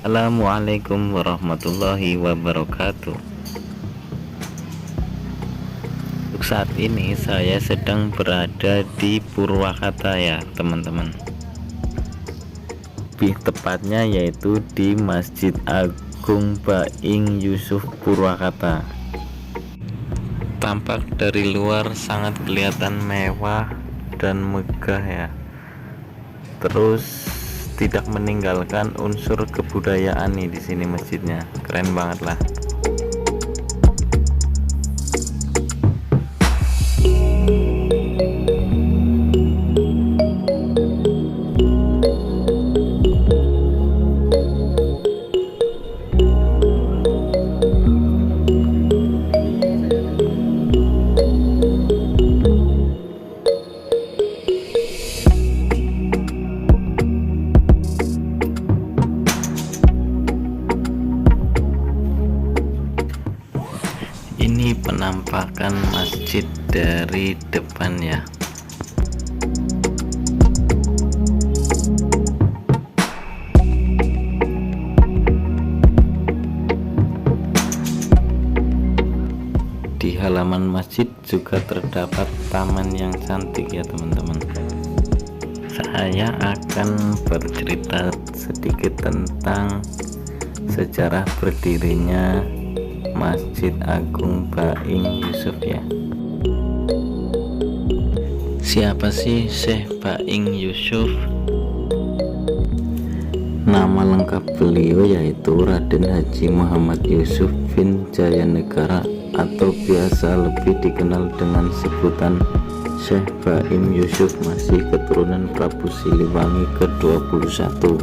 Assalamualaikum warahmatullahi wabarakatuh. Untuk saat ini saya sedang berada di Purwakarta ya teman-teman. Lebih tepatnya yaitu di Masjid Agung Baing Yusuf Purwakarta. Tampak dari luar sangat kelihatan mewah dan megah ya. Terus tidak meninggalkan unsur kebudayaan nih di sini masjidnya. Keren banget lah. Ini penampakan masjid dari depan ya. Di halaman masjid juga terdapat taman yang cantik ya teman-teman. Saya akan bercerita sedikit tentang sejarah berdirinya Masjid Agung Baing Yusuf ya. Siapa sih Syekh Baing Yusuf? Nama lengkap beliau yaitu Raden Haji Muhammad Yusuf bin Jayanegara atau biasa lebih dikenal dengan sebutan Syekh Baing Yusuf, masih keturunan Prabu Siliwangi ke-21.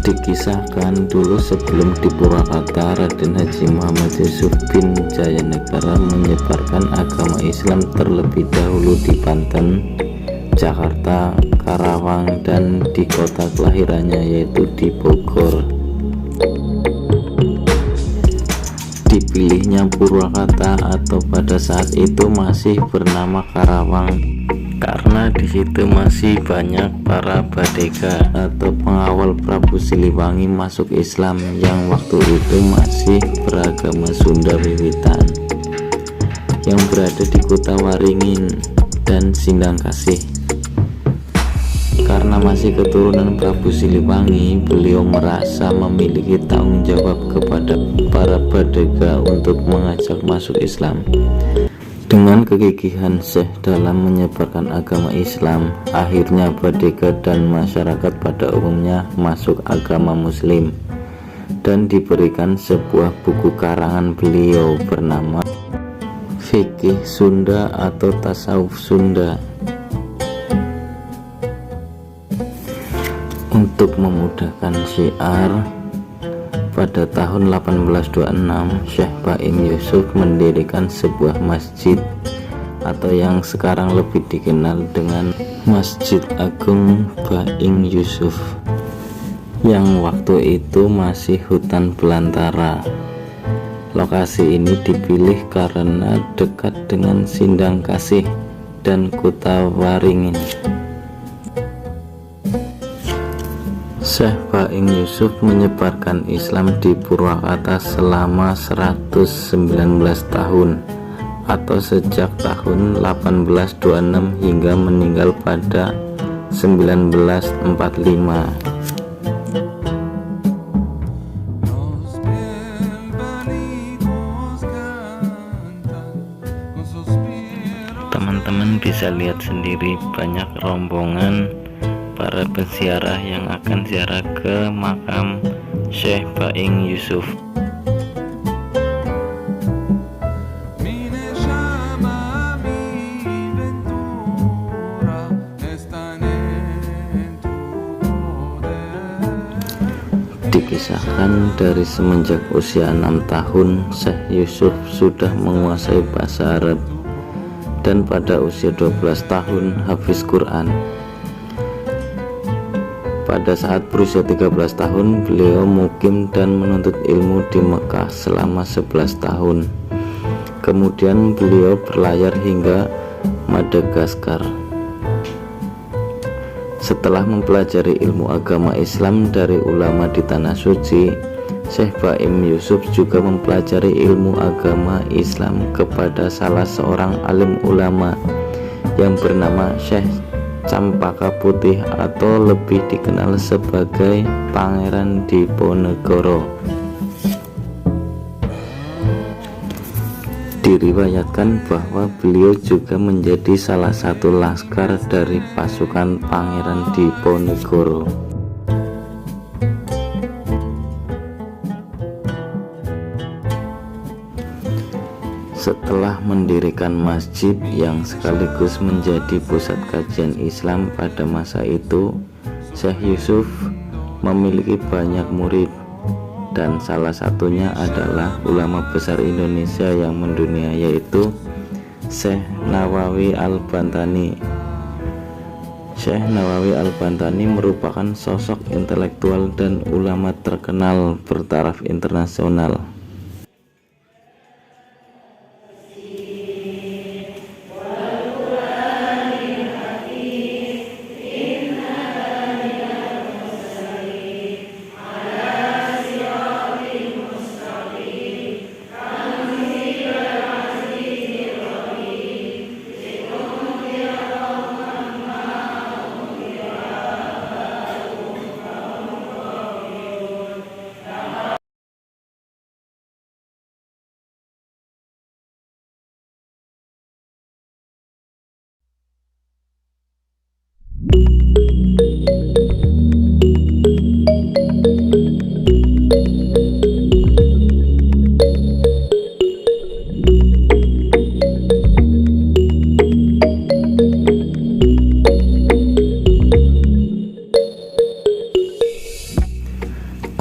Dikisahkan dulu sebelum di Purwakarta, Raden Haji Muhammad Yusuf bin Jayanegara menyebarkan agama Islam terlebih dahulu di Banten, Jakarta, Karawang, dan di kota kelahirannya yaitu di Bogor. Dipilihnya Purwakarta atau pada saat itu masih bernama Karawang karena di situ masih banyak para badega atau pengawal Prabu Siliwangi masuk Islam yang waktu itu masih beragama Sunda wiwitan, yang berada di kota Waringin dan Sindangkasih. Karena masih keturunan Prabu Siliwangi, beliau merasa memiliki tanggung jawab kepada para badega untuk mengajak masuk Islam. Dengan kegigihan Syekh dalam menyebarkan agama Islam, akhirnya badega dan masyarakat pada umumnya masuk agama Muslim dan diberikan sebuah buku karangan beliau bernama Fikih Sunda atau Tasawuf Sunda. Untuk memudahkan syiar, pada tahun 1826 Syekh Baing Yusuf mendirikan sebuah masjid atau yang sekarang lebih dikenal dengan Masjid Agung Baing Yusuf, yang waktu itu masih hutan belantara. Lokasi ini dipilih karena dekat dengan Sindangkasih dan kota Waringin. Syekh Baing Yusuf menyebarkan Islam di Purwakarta selama 119 tahun atau sejak tahun 1826 hingga meninggal pada 1945. Teman-teman bisa lihat sendiri banyak rombongan para peziarah yang akan ziarah ke makam Syekh Baing Yusuf. Dikisahkan dari semenjak usia 6 tahun Syekh Yusuf sudah menguasai bahasa Arab, dan pada usia 12 tahun hafiz Quran. Pada saat berusia 13 tahun beliau mukim dan menuntut ilmu di Mekah selama 11 tahun. Kemudian beliau berlayar hingga Madagaskar. Setelah mempelajari ilmu agama Islam dari ulama di Tanah Suci, Syekh Baim Yusuf juga mempelajari ilmu agama Islam kepada salah seorang alim ulama yang bernama Syekh Campaka Putih atau lebih dikenal sebagai Pangeran Diponegoro. Diriwayatkan bahwa beliau juga menjadi salah satu laskar dari pasukan Pangeran Diponegoro. Setelah mendirikan masjid yang sekaligus menjadi pusat kajian Islam pada masa itu, Syekh Yusuf memiliki banyak murid, dan salah satunya adalah ulama besar Indonesia yang mendunia, yaitu Syekh Nawawi Al-Bantani. Syekh Nawawi Al-Bantani merupakan sosok intelektual dan ulama terkenal bertaraf internasional.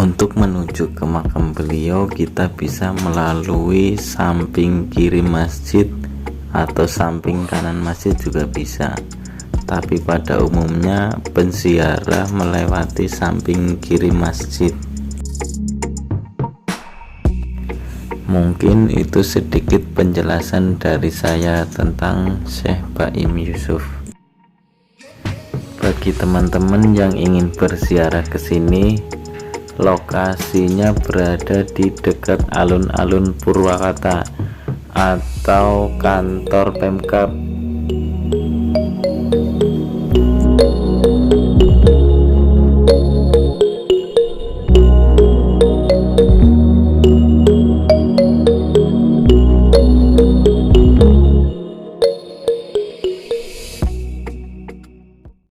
Untuk menuju ke makam beliau, kita bisa melalui samping kiri masjid atau samping kanan masjid juga bisa. Tapi pada umumnya penziarah melewati samping kiri masjid. Mungkin itu sedikit penjelasan dari saya tentang Syekh Baim Yusuf. Bagi teman-teman yang ingin berziarah ke sini, lokasinya berada di dekat alun-alun Purwakarta atau kantor Pemkab